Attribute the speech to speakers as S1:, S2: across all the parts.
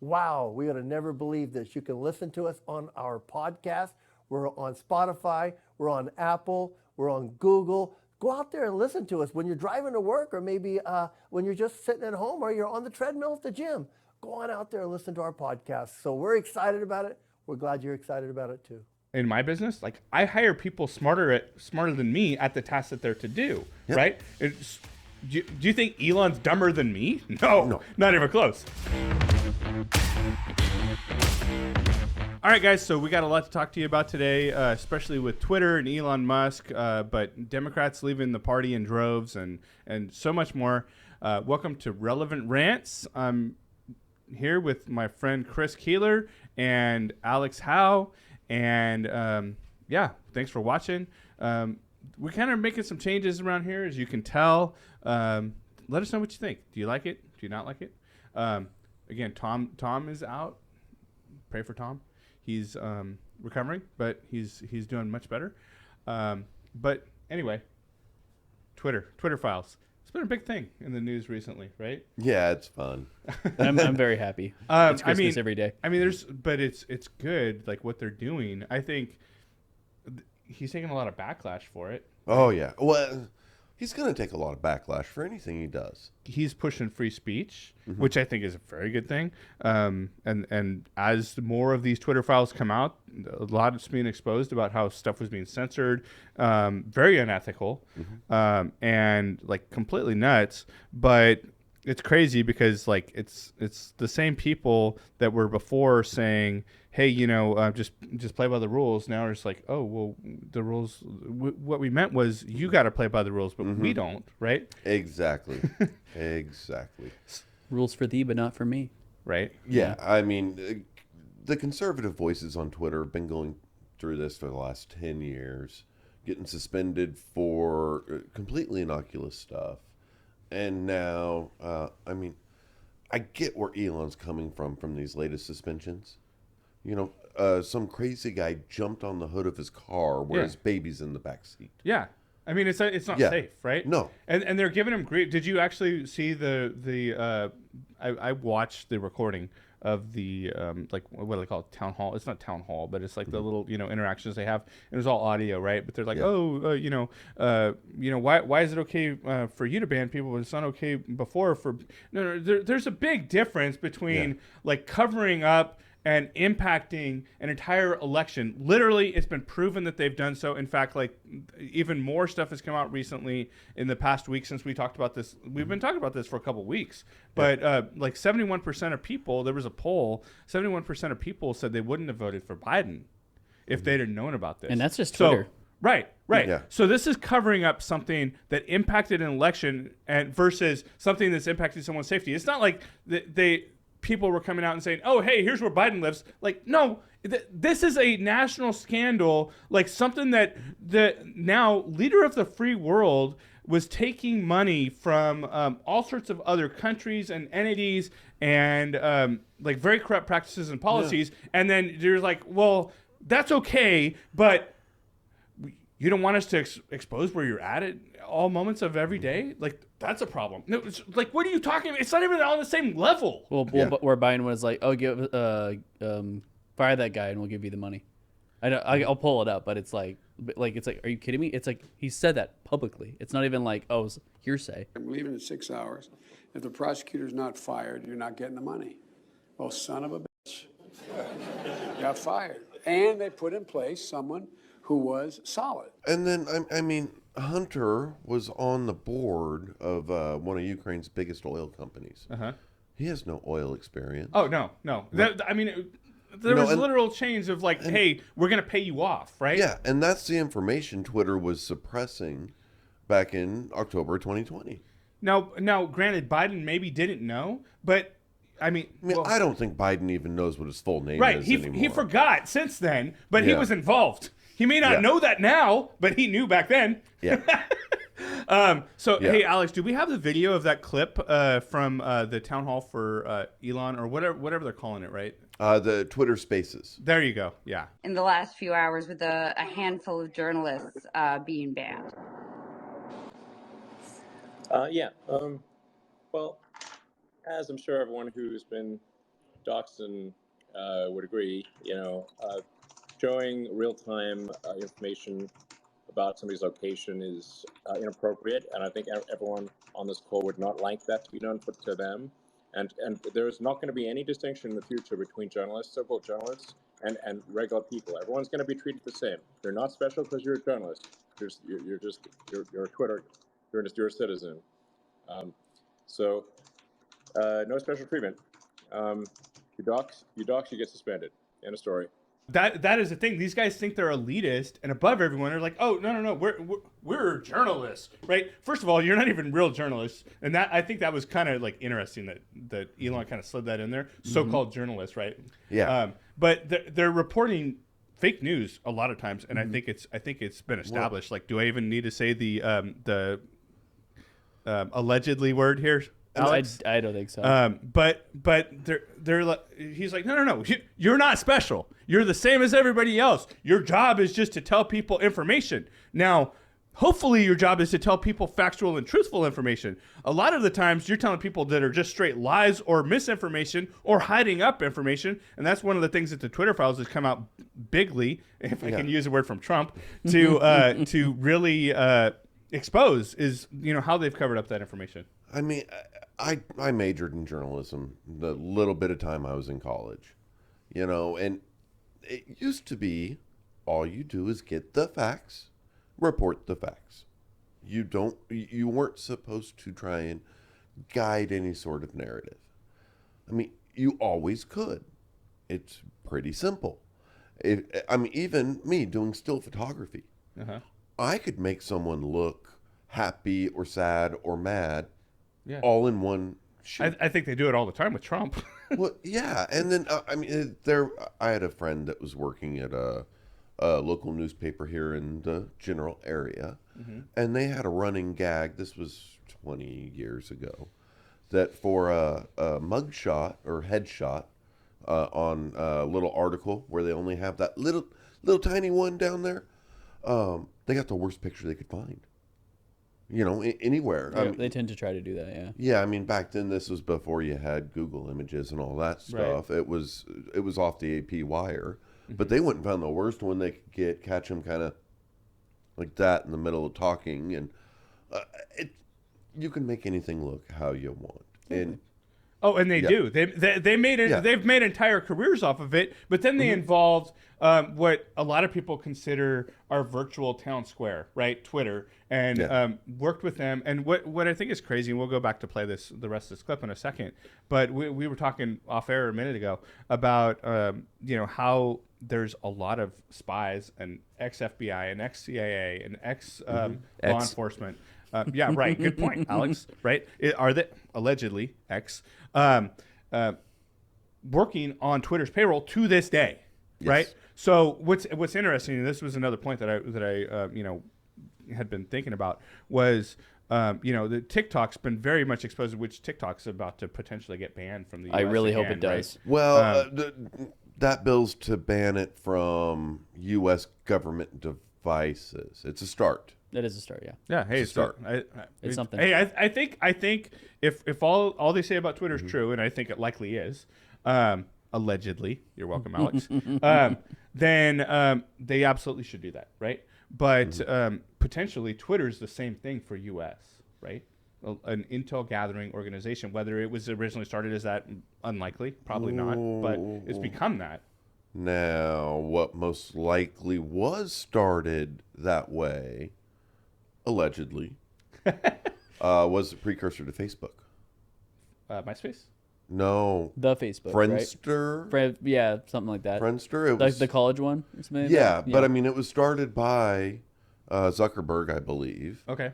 S1: Wow, we would have never believed this. You can listen to us on our podcast. We're on Spotify, we're on Apple, we're on Google. Go out there and listen to us when you're driving to work, or maybe when you're just sitting at home, or you're on the treadmill at the gym. Go on out there and listen to our podcast. So we're excited about it. We're glad you're excited about it too.
S2: In my business, like I hire people smarter than me at the tasks that they're to do, right? Do you think Elon's dumber than me? No, not even close. All right, guys, so we got a lot to talk to you about today, especially with Twitter and Elon Musk, but Democrats leaving the party in droves and so much more. Welcome to Relevant Rants. I'm here with my friend Chris Keeler and Alex Howe, and thanks for watching. We're kind of making some changes around here, as you can tell. Let us know what you think. Do you like it? Do you not like it? Again, Tom is out. Pray for Tom. He's recovering, but he's doing much better. But anyway, Twitter files. It's been a big thing in the news recently, right?
S3: Yeah, it's fun.
S4: I'm very happy. It's Christmas every day.
S2: I mean, it's good, like what they're doing. I think he's taking a lot of backlash for it.
S3: Oh yeah, well, he's going to take a lot of backlash for anything he does.
S2: He's pushing free speech, which I think is a very good thing. And as more of these Twitter files come out, a lot is being exposed about how stuff was being censored, very unethical, and like completely nuts. But it's crazy because like it's the same people that were before saying, hey, just play by the rules. Now it's like, oh, well, the rules, what we meant was you got to play by the rules, but we don't, right?
S3: Exactly. Exactly.
S4: Rules for thee, but not for me.
S2: Right?
S3: Yeah, I mean, the conservative voices on Twitter have been going through this for the last 10 years, getting suspended for completely innocuous stuff. And now, I mean, I get where Elon's coming from these latest suspensions. Some crazy guy jumped on the hood of his car where his baby's in the back seat.
S2: Yeah. I mean, it's not safe, right?
S3: No.
S2: And they're giving him grief. Did you actually see I watched the recording of the, like, what do they call it? Town hall. It's not town hall, but it's like the little, interactions they have. It was all audio, right? But they're like, why is it okay for you to ban people, but it's not okay before for, no, there's a big difference between like covering up and impacting an entire election. Literally, it's been proven that they've done so. In fact, like even more stuff has come out recently in the past week since we talked about this. We've been talking about this for a couple of weeks. But like 71% of people, there was a poll, 71% of people said they wouldn't have voted for Biden if they'd have known about this.
S4: And that's just Twitter.
S2: Right.
S3: Yeah.
S2: So this is covering up something that impacted an election and versus something that's impacted someone's safety. It's not like people were coming out and saying, oh, hey, here's where Biden lives. Like, no, this is a national scandal, like something that the now leader of the free world was taking money from all sorts of other countries and entities and like very corrupt practices and policies. Yeah. And then you're like, well, that's okay, but you don't want us to expose where you're at all moments of every day? Like, that's a problem. No, it's like, what are you talking about? It's not even on the same level.
S4: Well, where Biden was like, oh, fire that guy and we'll give you the money. I'll pull it up, but it's like, are you kidding me? It's like, he said that publicly. It's not even like, oh, it's hearsay.
S5: I'm leaving in 6 hours. If the prosecutor's not fired, you're not getting the money. Well, son of a bitch. Got fired. And they put in place someone who was solid.
S3: And then, I mean, Hunter was on the board of one of Ukraine's biggest oil companies. He has no oil experience.
S2: Oh, no. There was literal chains of like, hey, we're going to pay you off, right?
S3: Yeah, and that's the information Twitter was suppressing back in October 2020.
S2: Now, granted, Biden maybe didn't know, but I mean,
S3: I don't think Biden even knows what his full name is anymore.
S2: He forgot since then, but he was involved. He may not know that now, but he knew back then.
S3: Yeah.
S2: Hey, Alex, do we have the video of that clip from the town hall for Elon or whatever they're calling it, right?
S3: The Twitter Spaces.
S2: There you go. Yeah.
S6: In the last few hours, with a handful of journalists being banned.
S7: Well, as I'm sure everyone who's been Dawson would agree. Showing real-time information about somebody's location is inappropriate, and I think everyone on this call would not like that to be done to them. And there's not going to be any distinction in the future between journalists, so-called journalists, and regular people. Everyone's going to be treated the same. You're not special because you're a journalist. You're a Twitter. You're a citizen. So no special treatment. You dox, you get suspended. End of story.
S2: That is the thing. These guys think they're elitist and above everyone. They're like, oh no, we're journalists, right? First of all, you're not even real journalists, and that I think that was kind of like interesting that Elon kind of slid that in there. So-called journalists, right?
S3: Yeah.
S2: But they're reporting fake news a lot of times, and I think it's been established. Like, do I even need to say the allegedly word here? Alex?
S4: I don't think so.
S2: But they're like, he's like, no, you're not special. You're the same as everybody else. Your job is just to tell people information. Now, hopefully your job is to tell people factual and truthful information. A lot of the times you're telling people that are just straight lies or misinformation or hiding up information. And that's one of the things that the Twitter files has come out bigly, if I can use a word from Trump, to really expose is, how they've covered up that information.
S3: I mean, I majored in journalism the little bit of time I was in college, and it used to be all you do is get the facts, report the facts. You weren't supposed to try and guide any sort of narrative. I mean, you always could. It's pretty simple. Even me doing still photography, I could make someone look happy or sad or mad.
S2: Yeah.
S3: All in one shoot.
S2: I think they do it all the time with Trump.
S3: Well, yeah, and then I had a friend that was working at a local newspaper here in the general area, and they had a running gag. This was 20 years ago, that for a mugshot or headshot on a little article where they only have that little tiny one down there, they got the worst picture they could find. Anywhere.
S4: Yeah, they tend to try to do that, yeah.
S3: Yeah, back then this was before you had Google Images and all that stuff. Right. It was off the AP wire, but they went and found the worst one they could catch them kind of like that in the middle of talking, and you can make anything look how you want. And
S2: they do. They made it. They've made entire careers off of it. But then they involved what a lot of people consider our virtual town square, right? Twitter, and worked with them. And what I think is crazy, and we'll go back to play the rest of this clip in a second. But we were talking off air a minute ago about how there's a lot of spies and ex-FBI and ex-CIA and ex-law enforcement. Yeah, right. Good point, Alex. Right? Are they allegedly working on Twitter's payroll to this day? Yes. Right. So what's interesting, and this was another point that I had been thinking about, was the TikTok's been very much exposed, which TikTok's about to potentially get banned from the US.
S4: I really hope it does.
S3: Right? Well, that bill's to ban it from U.S. government devices. It's a start.
S4: That is a start, yeah.
S2: Yeah, hey,
S3: it's a start.
S2: It's
S4: something.
S2: Hey, I think if all they say about Twitter is true, and I think it likely is, allegedly, you're welcome, Alex, then they absolutely should do that, right? But potentially Twitter's the same thing for U.S., right? An intel gathering organization. Whether it was originally started as that, unlikely, probably not, but it's become that.
S3: Now, what most likely was started that way, allegedly, was a precursor to Facebook.
S2: MySpace?
S3: No.
S4: The Facebook,
S3: Friendster?
S4: Right? Yeah, something like that.
S3: Friendster? It
S4: like
S3: was
S4: the college one? Or something like
S3: yeah,
S4: that?
S3: but it was started by Zuckerberg, I believe.
S2: Okay.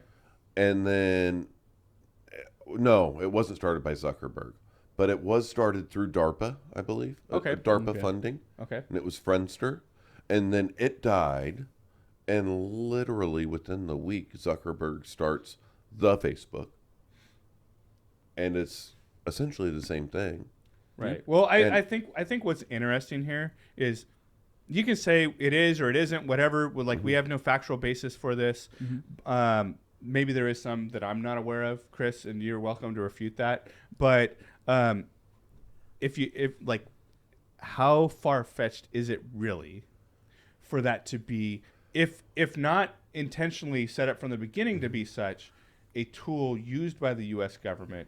S3: And then, no, it wasn't started by Zuckerberg, but it was started through DARPA, I believe.
S2: Okay.
S3: DARPA funding.
S2: Okay.
S3: And it was Friendster. And then it died. And literally within the week, Zuckerberg starts the Facebook. And it's essentially the same thing.
S2: Right. Well, I think what's interesting here is you can say it is or it isn't, whatever. Like we have no factual basis for this. Maybe there is some that I'm not aware of, Chris, and you're welcome to refute that. But if like, how far fetched is it really for that to be, if not intentionally set up from the beginning to be such, a tool used by the U.S. government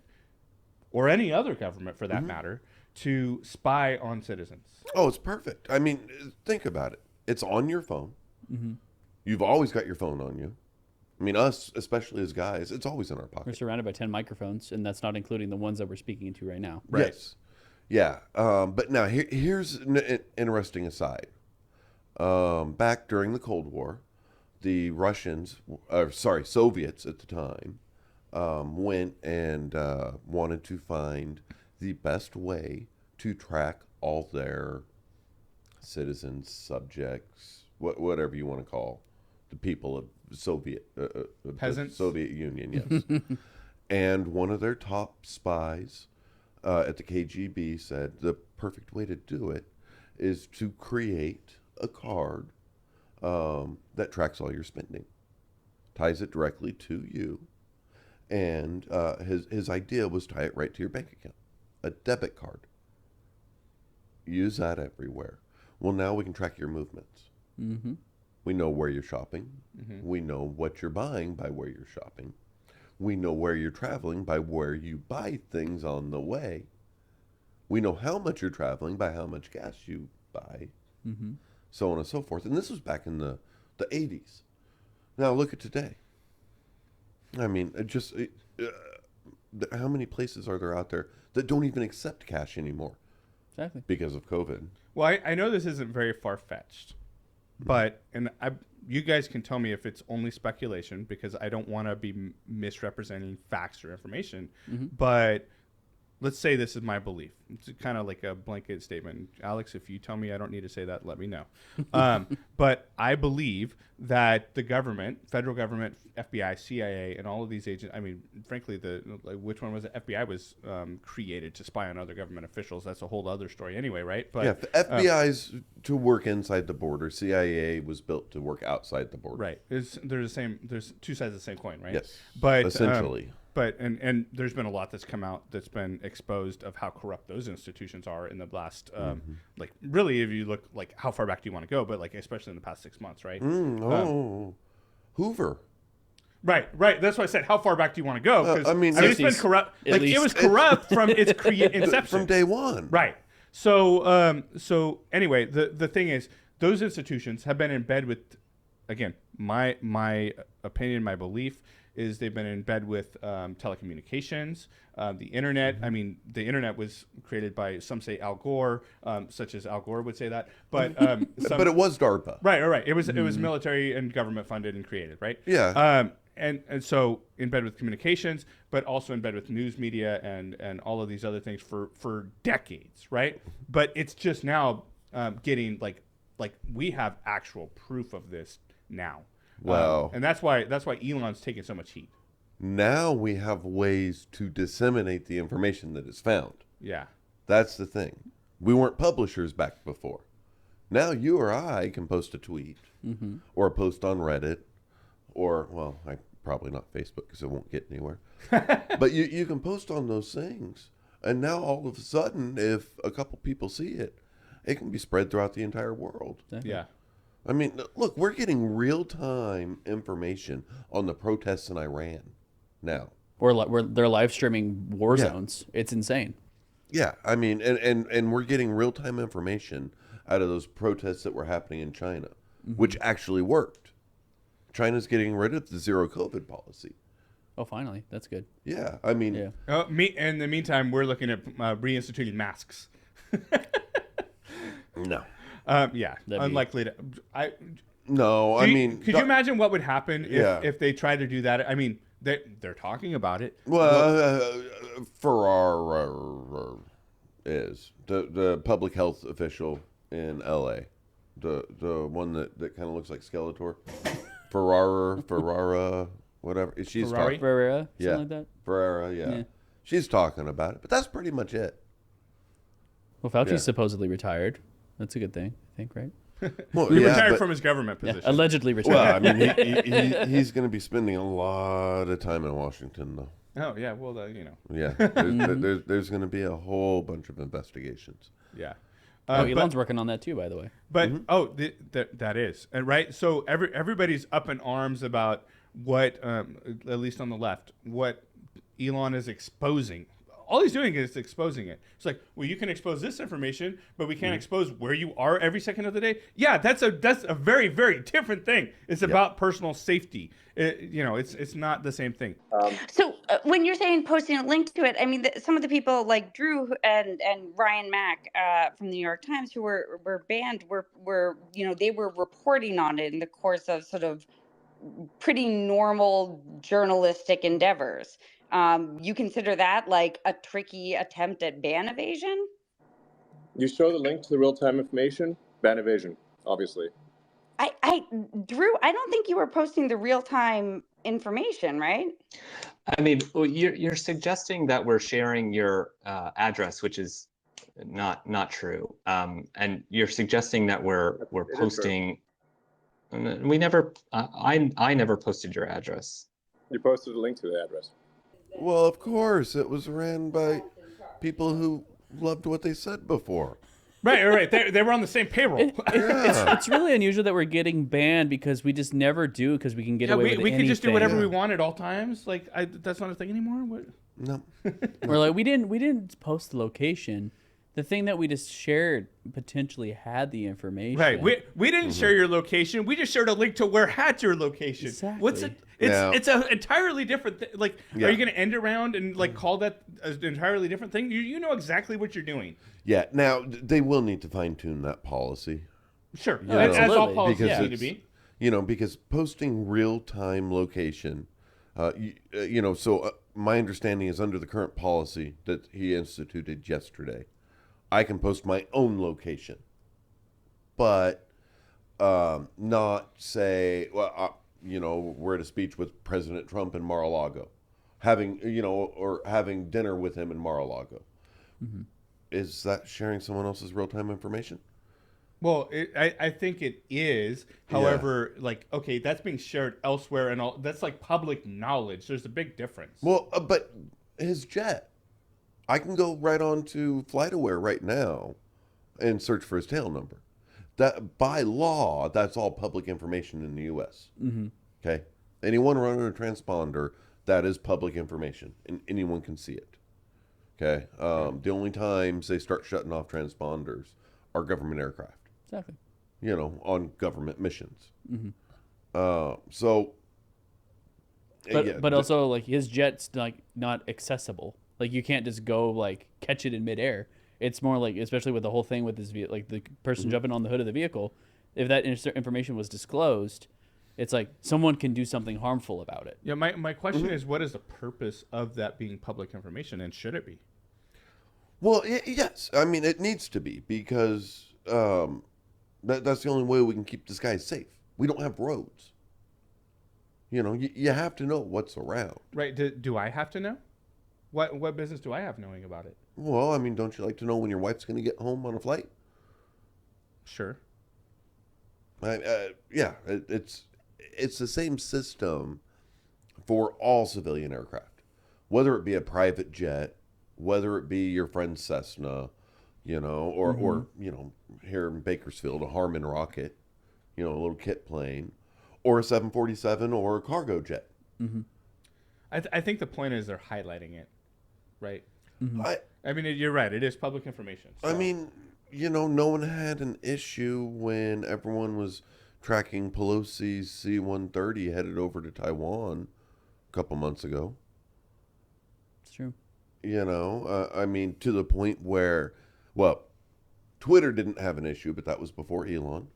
S2: or any other government for that matter to spy on citizens?
S3: Oh, it's perfect. I mean, think about it. It's on your phone. You've always got your phone on you. I mean, us, especially as guys, it's always in our
S4: We're
S3: pocket.
S4: surrounded by 10 microphones, and that's not including the ones that we're speaking into right now.
S2: Right.
S3: Yes. Yeah. But now here's an interesting aside. Back during the Cold War, the Soviets at the time, went and wanted to find the best way to track all their citizens, subjects, whatever you want to call the people of
S2: Peasants?
S3: the Soviet Union, yes. And one of their top spies at the KGB said the perfect way to do it is to create a card that tracks all your spending, ties it directly to you, and his idea was tie it right to your bank account, a debit card. Use that everywhere. Well, now we can track your movements.
S4: Mm-hmm.
S3: We know where you're shopping. We know what you're buying by where you're shopping. We know where you're traveling by where you buy things on the way. We know how much you're traveling by how much gas you buy, so on and so forth. And this was back in the 80s. Now look at today. I mean, how many places are there out there that don't even accept cash anymore
S4: Exactly.
S3: because of COVID?
S2: Well, I know this isn't very far-fetched, but you guys can tell me if it's only speculation, because I don't want to be misrepresenting facts or information. But let's say this is my belief. It's kind of like a blanket statement. Alex, if you tell me I don't need to say that, let me know. But I believe that the government, federal government, FBI, CIA, and all of these agents, I mean, frankly, which one was it? FBI was created to spy on other government officials. That's a whole other story anyway, right? But
S3: yeah, the FBI's to work inside the border. CIA was built to work outside the border.
S2: right. There's two sides of the same coin, right?
S3: Yes.
S2: But
S3: essentially.
S2: But and there's been a lot that's come out that's been exposed of how corrupt those institutions are in the last like, really, if you look, like, how far back do you want to go, but like especially in the past 6 months, right?
S3: Hoover.
S2: Right. That's why I said, how far back do you want to go? 'Cause,
S3: I mean,
S2: it's been corrupt.
S4: at
S2: Like, it
S4: least-
S2: was corrupt from its inception.
S3: From day one.
S2: Right. So anyway, the thing is, those institutions have been in bed with, again, my opinion, my belief is they've been in bed with telecommunications, the internet. I mean, the internet was created by, some say, Al Gore, such as Al Gore would say that. But
S3: But it was DARPA.
S2: right. It was military and government funded and created, right?
S3: Yeah.
S2: And so in bed with communications, but also in bed with news media and all of these other things for decades, right? But it's just now getting like we have actual proof of this now.
S3: Wow.
S2: And that's why Elon's taking so much heat.
S3: Now we have ways to disseminate the information that is found.
S2: Yeah.
S3: That's the thing. We weren't publishers back before. Now you or I can post a tweet or a post on Reddit or, well, probably not Facebook because it won't get anywhere. But you can post on those things. And now all of a sudden, if a couple people see it, it can be spread throughout the entire world.
S2: Yeah.
S3: I mean, look, we're getting real-time information on the protests in Iran now.
S4: Or they're live streaming war
S3: Yeah.
S4: zones. It's insane.
S3: Yeah, I mean, and we're getting real-time information out of those protests that were happening in China, which actually worked. China's getting rid of the zero COVID policy.
S4: Oh, finally. That's good.
S3: Yeah, I mean,
S4: Yeah.
S2: In the meantime, we're looking at reinstituting masks.
S3: no.
S2: Yeah.
S4: That'd be-
S2: Unlikely to.
S3: No, I mean...
S2: could you imagine what would happen
S3: Yeah.
S2: if they tried to do that? I mean, they're talking about it.
S3: Well, Ferrara is the public health official in L.A., the one that kind of looks like Skeletor. Ferrara, whatever. She's
S2: Ferrari?
S3: talking.
S4: Ferreira, something
S3: Yeah.
S4: like that.
S3: Ferrara, yeah.
S4: Yeah.
S3: She's talking about it, but that's pretty much it.
S4: Well, Fauci's
S3: Yeah.
S4: supposedly retired. That's a good thing, I think, right?
S3: Well,
S2: He
S3: yeah,
S2: retired
S3: but-
S2: from his government
S4: Yeah,
S2: position.
S4: allegedly
S3: Well, I
S4: retired.
S3: mean, he's going to be spending a lot of time in Washington, though.
S2: Oh yeah, well you know.
S3: Yeah, there's going to be a whole bunch of investigations.
S2: Yeah.
S4: Elon's working on that too, by the way.
S2: But that is right. So everybody's up in arms about what, at least on the left, what Elon is exposing. All he's doing is exposing it. It's like, well, you can expose this information, but we can't expose where you are every second of the day. Yeah, that's a very, very different thing. It's about personal safety. It's not the same thing.
S6: So when you're saying posting a link to it, I mean, some of the people like Drew and Ryan Mack from the New York Times who were banned were they were reporting on it in the course of sort of pretty normal journalistic endeavors. You consider that like a tricky attempt at ban evasion?
S7: You show the link to the real-time information, ban evasion, obviously.
S6: Drew, I don't think you were posting the real-time information, right?
S8: I mean, well, you're suggesting that we're sharing your address, which is not true. And you're suggesting that we're posting. We never. I never posted your address.
S7: You posted a link to the address.
S3: Well, of course, it was ran by people who loved what they said before.
S2: Right. They were on the same payroll.
S4: It's really unusual that we're getting banned because we just never do because we can get away with anything.
S2: We can just do whatever we want at all times. Like that's not a thing anymore. What?
S3: No.
S4: We're like we didn't post the location. The thing that we just shared potentially had the information.
S2: Right. We didn't share your location. We just shared a link to where had your location.
S4: Exactly.
S2: What's it? It's an entirely different thing. Like, are you going to end around and like call that an entirely different thing? You know exactly what you're doing.
S3: Yeah. Now they will need to fine tune that policy.
S2: Sure.
S3: You
S2: As
S3: know,
S2: all policies
S3: because
S2: need to be.
S3: Because posting real time location, so my understanding is under the current policy that he instituted yesterday, I can post my own location, but not say, we're at a speech with President Trump in Mar-a-Lago, or having dinner with him in Mar-a-Lago. Mm-hmm. Is that sharing someone else's real-time information?
S2: Well, I think it is. However, okay, that's being shared elsewhere, and all that's like public knowledge. There's a big difference.
S3: Well, but his jet. I can go right on to FlightAware right now and search for his tail number. That by law, that's all public information in the U.S. Mm-hmm. Okay, anyone running a transponder, that is public information, and anyone can see it. Okay, the only times they start shutting off transponders are government aircraft.
S4: Exactly.
S3: On government missions.
S4: Mm-hmm.
S3: But
S4: also like his jet's like not accessible. Like you can't just go like catch it in midair. It's more like, especially with the whole thing with this like the person jumping on the hood of the vehicle, if that information was disclosed, it's like someone can do something harmful about it.
S2: Yeah, my question is, what is the purpose of that being public information, and should it be?
S3: Well, yes. I mean, it needs to be because that's the only way we can keep the skies safe. We don't have roads. You have to know what's around.
S2: Right. Do I have to know? What business do I have knowing about it?
S3: Well, I mean, don't you like to know when your wife's going to get home on a flight?
S2: Sure.
S3: It's the same system for all civilian aircraft, whether it be a private jet, whether it be your friend's Cessna, or here in Bakersfield, a Harmon rocket, a little kit plane, or a 747 or a cargo jet.
S2: Mm-hmm. I think the point is they're highlighting it, right?
S3: Mm-hmm.
S2: I mean, you're right. It is public information. So.
S3: I mean, no one had an issue when everyone was tracking Pelosi's C-130 headed over to Taiwan a couple months ago.
S4: It's true.
S3: I mean, to the point where, Twitter didn't have an issue, but that was before Elon.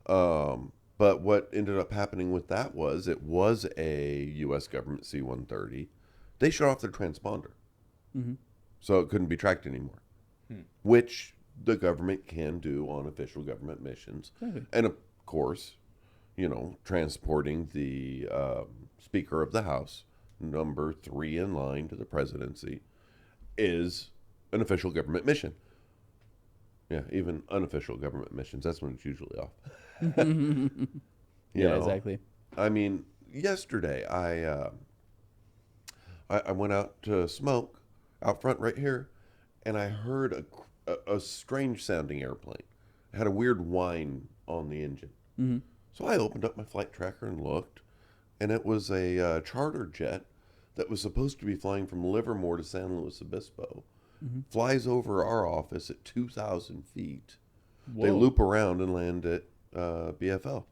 S3: But what ended up happening with that was it was a U.S. government C-130. They shut off their transponder. Mm-hmm. So it couldn't be tracked anymore, which the government can do on official government missions. Mm-hmm. And of course, transporting the Speaker of the House, number 3 in line to the presidency, is an official government mission. Yeah, even unofficial government missions, that's when it's usually off.
S4: Yeah, exactly.
S3: I mean, yesterday I went out to smoke out front right here, and I heard a strange sounding airplane. It had a weird whine on the engine.
S4: Mm-hmm.
S3: So I opened up my flight tracker and looked, and it was a charter jet that was supposed to be flying from Livermore to San Luis Obispo.
S4: Mm-hmm.
S3: Flies over our office at 2,000 feet.
S4: Whoa.
S3: They loop around and land at BFL.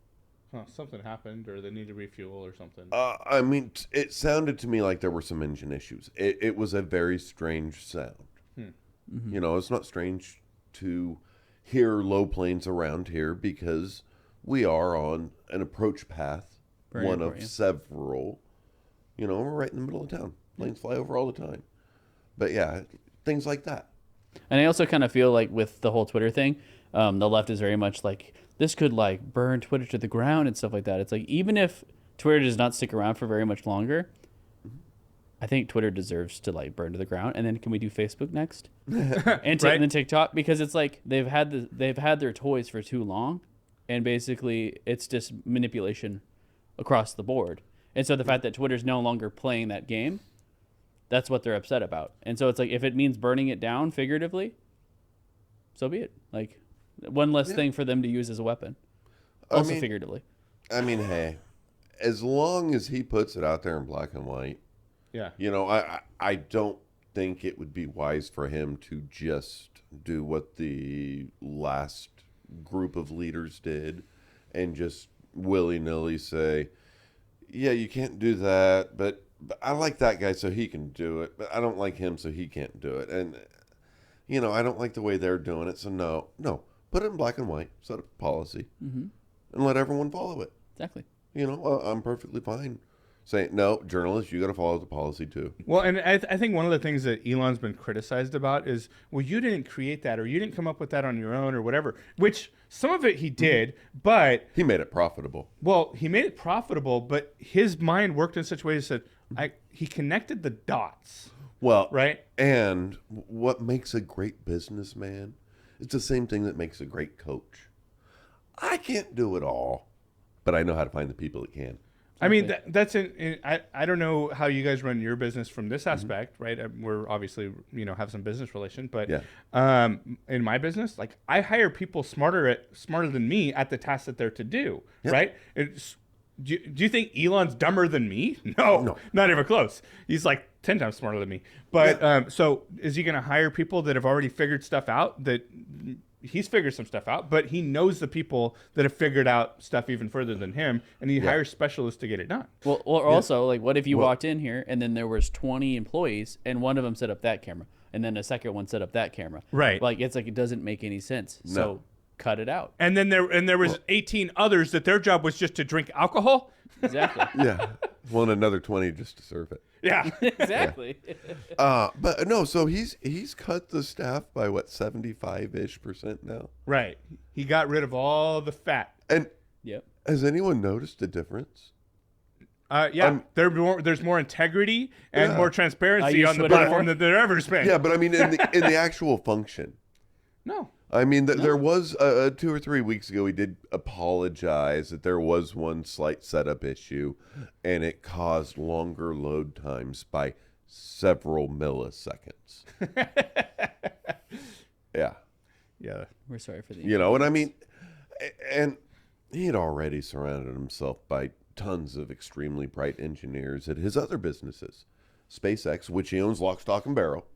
S2: Huh, something happened, or they need to refuel or something.
S3: I mean, it sounded to me like there were some engine issues. It was a very strange sound.
S4: Mm-hmm.
S3: You know, it's not strange to hear low planes around here because we are on an approach path,
S4: Very
S3: one
S4: important.
S3: of several. You know, we're right in the middle of town. Planes fly over all the time. But yeah, things like that.
S4: And I also kind of feel like with the whole Twitter thing, the left is very much like, this could like burn Twitter to the ground and stuff like that. It's like, even if Twitter does not stick around for very much longer, I think Twitter deserves to like burn to the ground. And then can we do Facebook next? And
S2: Right.
S4: then TikTok, because it's like they've had their toys for too long, and basically it's just manipulation across the board. And so the fact that Twitter's no longer playing that game, that's what they're upset about. And so it's like, if it means burning it down figuratively, so be it. Like, one less thing for them to use as a weapon. Also figuratively.
S3: I mean, hey, as long as he puts it out there in black and white,
S2: Yeah.
S3: you know, I don't think it would be wise for him to just do what the last group of leaders did and just willy-nilly say, yeah, you can't do that, but I like that guy so he can do it, but I don't like him so he can't do it. And, you know, I don't like the way they're doing it, so no. Put it in black and white, set a policy, and let everyone follow it.
S4: Exactly.
S3: You know, I'm perfectly fine saying, no, journalists, you got to follow the policy too.
S2: Well, and I think one of the things that Elon's been criticized about is, well, you didn't create that, or you didn't come up with that on your own, or whatever, which some of it he did, but...
S3: He made it profitable.
S2: Well, he made it profitable, but his mind worked in such a way that he connected the dots.
S3: Well,
S2: right?
S3: And what makes a great businessman, it's the same thing that makes a great coach. I can't do it all, but I know how to find the people that can.
S2: I mean, that's I don't know how you guys run your business from this aspect, right? We're obviously, have some business relation, but in my business, like, I hire people smarter than me at the tasks that they're to do, right? Do you think Elon's dumber than me? No, not even close. He's like 10 times smarter than me. But so is he going to hire people that have already figured stuff out? That he's figured some stuff out, but he knows the people that have figured out stuff even further than him, and he hires specialists to get it done.
S4: Well, or also, like, what if you walked in here and then there was 20 employees and one of them set up that camera, and then a second one set up that camera?
S2: Right.
S4: Like, it's like, it doesn't make any sense.
S3: No.
S4: So cut it out.
S2: And then there was 18 others that their job was just to drink alcohol.
S4: Exactly.
S3: Yeah. Well, and another 20 just to serve it.
S2: Yeah.
S4: Exactly.
S3: But no, so he's cut the staff by what, 75-ish% now?
S2: Right. He got rid of all the fat.
S3: And
S4: Yep.
S3: has anyone noticed a difference?
S2: There's more integrity and more transparency
S4: use
S2: on the
S4: Twitter
S2: platform
S4: more.
S2: that there ever been.
S3: Yeah, but I mean, in the actual function.
S2: No.
S3: I mean, there was 2 or 3 weeks ago, he did apologize that there was one slight setup issue, and it caused longer load times by several milliseconds. Yeah.
S2: Yeah.
S4: We're sorry for the
S3: You know, and I mean, and he had already surrounded himself by tons of extremely bright engineers at his other businesses. SpaceX, which he owns lock, stock, and barrel,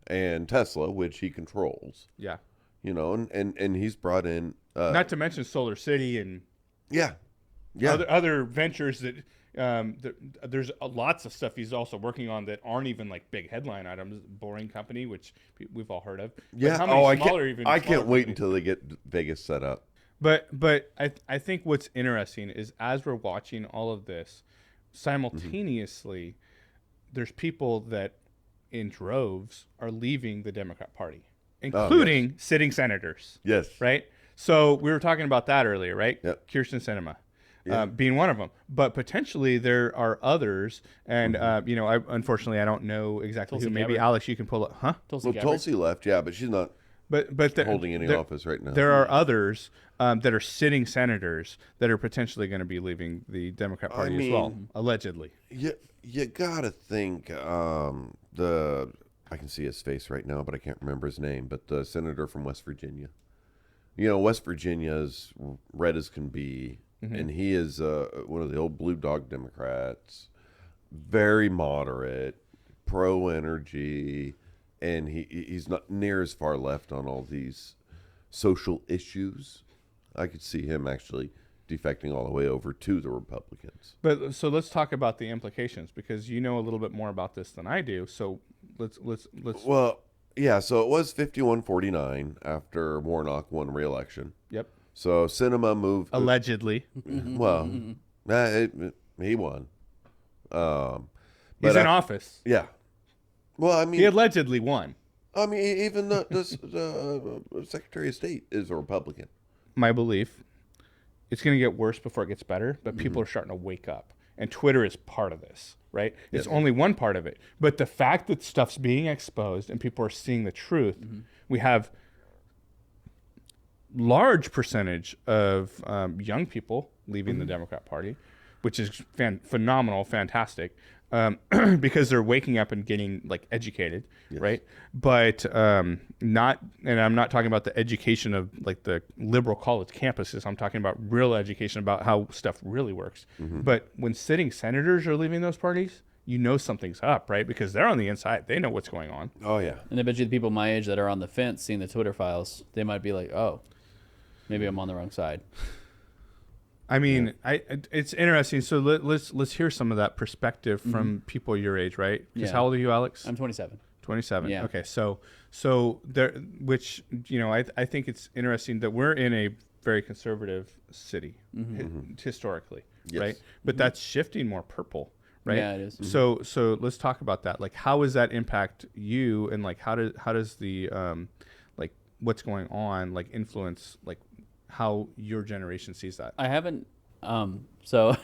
S3: and Tesla, which he controls.
S2: Yeah.
S3: You know, and he's brought in...
S2: Not to mention Solar City and other ventures that there's lots of stuff he's also working on that aren't even like big headline items. Boring Company, which we've all heard of.
S3: Yeah.
S2: But how many
S3: I can't wait
S2: companies?
S3: until they get Vegas set up.
S2: But I think what's interesting is, as we're watching all of this, simultaneously, there's people that in droves are leaving the Democrat Party, including sitting senators.
S3: Yes.
S2: Right? So we were talking about that earlier, right?
S3: Yep.
S2: Kirsten Sinema
S3: Yeah.
S2: being one of them. But potentially there are others. And, unfortunately, I don't know exactly
S4: Tulsi
S2: who. Maybe
S4: Gabbard.
S2: Alex, you can pull it. Huh?
S4: Tulsi
S3: Well,
S4: Gabbard.
S3: Tulsi left, but she's not
S2: But
S3: holding any
S2: there,
S3: office right now.
S2: There are others that are sitting senators that are potentially going to be leaving the Democrat Party as well, allegedly.
S3: You gotta think I can see his face right now, but I can't remember his name. But the senator from West Virginia. West Virginia is red as can be, and he is one of the old blue dog Democrats, very moderate, pro energy, and he's not near as far left on all these social issues. I could see him actually defecting all the way over to the Republicans.
S2: But so let's talk about the implications, because you know a little bit more about this than I do. So let's.
S3: Well, yeah. So it was 51-49 after Warnock won re-election.
S2: Yep.
S3: So Sinema moved.
S2: Allegedly,
S3: Well, he won.
S2: he's in office.
S3: Yeah. Well, I mean,
S2: He allegedly won.
S3: I mean, even the Secretary of State is a Republican.
S2: My belief, it's going to get worse before it gets better, but people are starting to wake up. And Twitter is part of this, right? It's only one part of it. But the fact that stuff's being exposed and people are seeing the truth, we have large percentage of young people leaving the Democrat Party, which is phenomenal, fantastic, because they're waking up and getting like educated, right? But not, and I'm not talking about the education of like the liberal college campuses. I'm talking about real education about how stuff really works. But when sitting senators are leaving those parties, you know something's up, right? Because they're on the inside. They know what's going on.
S3: Oh, yeah.
S4: And I bet you the people my age that are on the fence seeing the Twitter files, they might be like, oh, maybe I'm on the wrong side.
S2: I mean, it's interesting. So let's hear some of that perspective from people your age, right? Because how old are you, Alex?
S4: I'm 27.
S2: 27.
S4: Yeah.
S2: Okay. So there, which, I think it's interesting that we're in a very conservative city historically, right? But that's shifting more purple, right?
S4: Yeah, it is.
S2: So let's talk about that. Like, how does that impact you, and like how does the like what's going on like influence like how your generation sees that?
S4: I haven't. So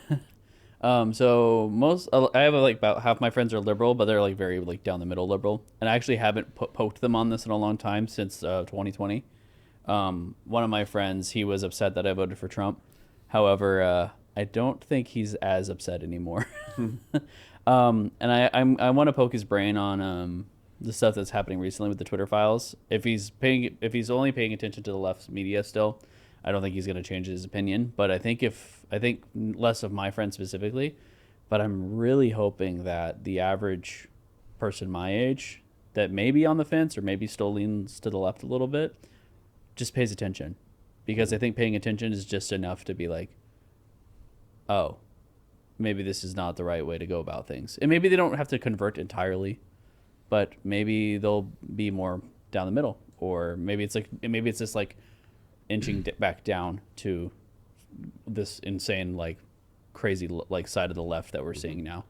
S4: most I have like about half my friends are liberal, but they're like very like down the middle liberal, and I actually haven't poked them on this in a long time since 2020. One of my friends, he was upset that I voted for Trump. However, I don't think he's as upset anymore. And I want to poke his brain on the stuff that's happening recently with the Twitter files. If he's only paying attention to the left's media still, I don't think he's going to change his opinion. But I think less of my friends specifically, but I'm really hoping that the average person my age that may be on the fence or maybe still leans to the left a little bit just pays attention, because I think paying attention is just enough to be like, oh, maybe this is not the right way to go about things. And maybe they don't have to convert entirely, but maybe they'll be more down the middle, or maybe it's just like inching back down to this insane like crazy like side of the left that we're seeing now.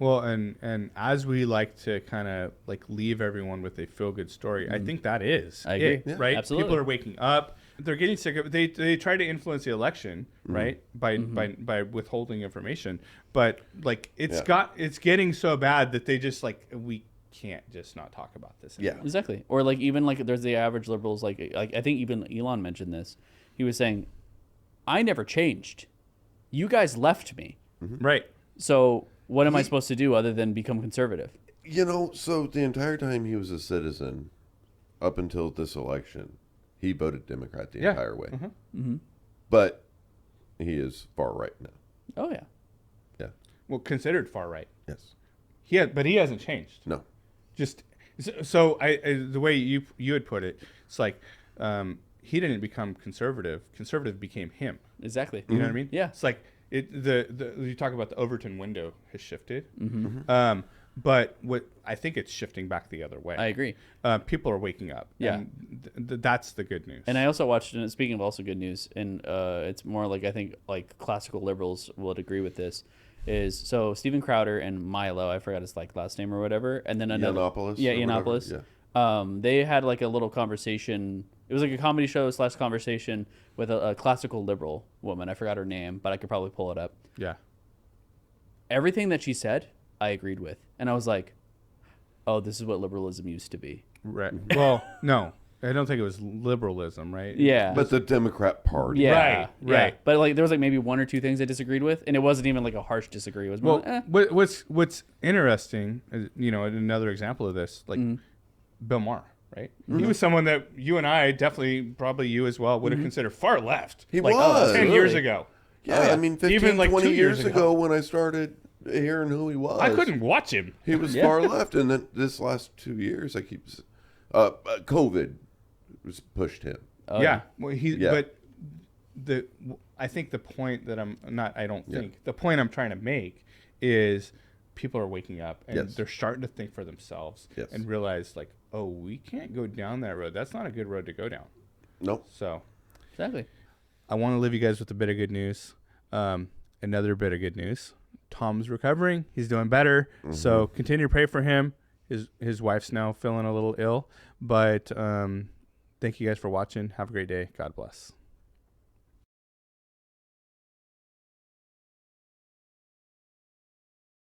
S2: Well, and as we like to kind of like leave everyone with a feel good story, I think that is
S4: I agree.
S2: it, right?
S4: Absolutely.
S2: People are waking up. They're getting sick of it. They try to influence the election, right? By withholding information. But like it's getting so bad that they just like, we can't just not talk about this anymore.
S3: Yeah.
S4: Exactly. Or like even like there's the average liberals like I think even Elon mentioned this. He was saying, I never changed. You guys left me.
S2: Right.
S4: So what am I supposed to do other than become conservative?
S3: So the entire time he was a citizen, up until this election, he voted Democrat the entire way. But he is far right now.
S4: Oh yeah.
S3: Yeah.
S2: Well, considered far right.
S3: Yes.
S2: But he hasn't changed.
S3: No.
S2: Just so the way you had put it, it's like he didn't become conservative. Conservative became him.
S4: Exactly.
S2: You know what I mean?
S4: Yeah.
S2: It's like you talk about the Overton window has shifted. But what I think it's shifting back the other way.
S4: I agree.
S2: People are waking up.
S4: Yeah.
S2: And that's the good news.
S4: And I also watched, and speaking of also good news, and it's more like I think like classical liberals would agree with this, is so Steven Crowder and Milo, I forgot his like last name or whatever, and then another
S3: Yiannopoulos
S4: yeah,
S3: or whatever,
S4: Yiannopoulos. They had like a little conversation. It was like a comedy show / conversation with a classical liberal woman. I forgot her name, but I could probably pull it up.
S2: Yeah.
S4: Everything that she said, I agreed with, and I was like, "Oh, this is what liberalism used to be."
S2: Right. Well, no, I don't think it was liberalism, right?
S4: Yeah.
S3: But the Democrat Party.
S4: Yeah,
S2: Right,
S4: yeah.
S2: right.
S4: But like there was like maybe 1 or 2 things I disagreed with, and it wasn't even like a harsh disagree. It was more
S2: Well,
S4: like,
S2: what's interesting, you know, another example of this, like Bill Maher, right? He was someone that you and I definitely, probably you as well, would have considered far left.
S3: He
S2: like,
S3: was.
S2: 10
S4: Really?
S2: years ago.
S3: Yeah, I mean, 15,
S2: Even, like,
S3: 20
S2: 2 years
S3: years
S2: ago.
S3: ago when I started hearing who he was.
S2: I couldn't watch him.
S3: He was far left, and then this last 2 years, I keep COVID was pushed him.
S2: Yeah. Well,
S3: Yeah.
S2: But I think the point that the point I'm trying to make is people are waking up and
S3: Yes.
S2: they're starting to think for themselves
S3: Yes.
S2: and realize, like, oh, we can't go down that road. That's not a good road to go down.
S3: Nope.
S2: So
S4: exactly.
S2: I want to leave you guys with a bit of good news. Another bit of good news. Tom's recovering. He's doing better. So continue to pray for him. His wife's now feeling a little ill. But thank you guys for watching. Have a great day. God bless.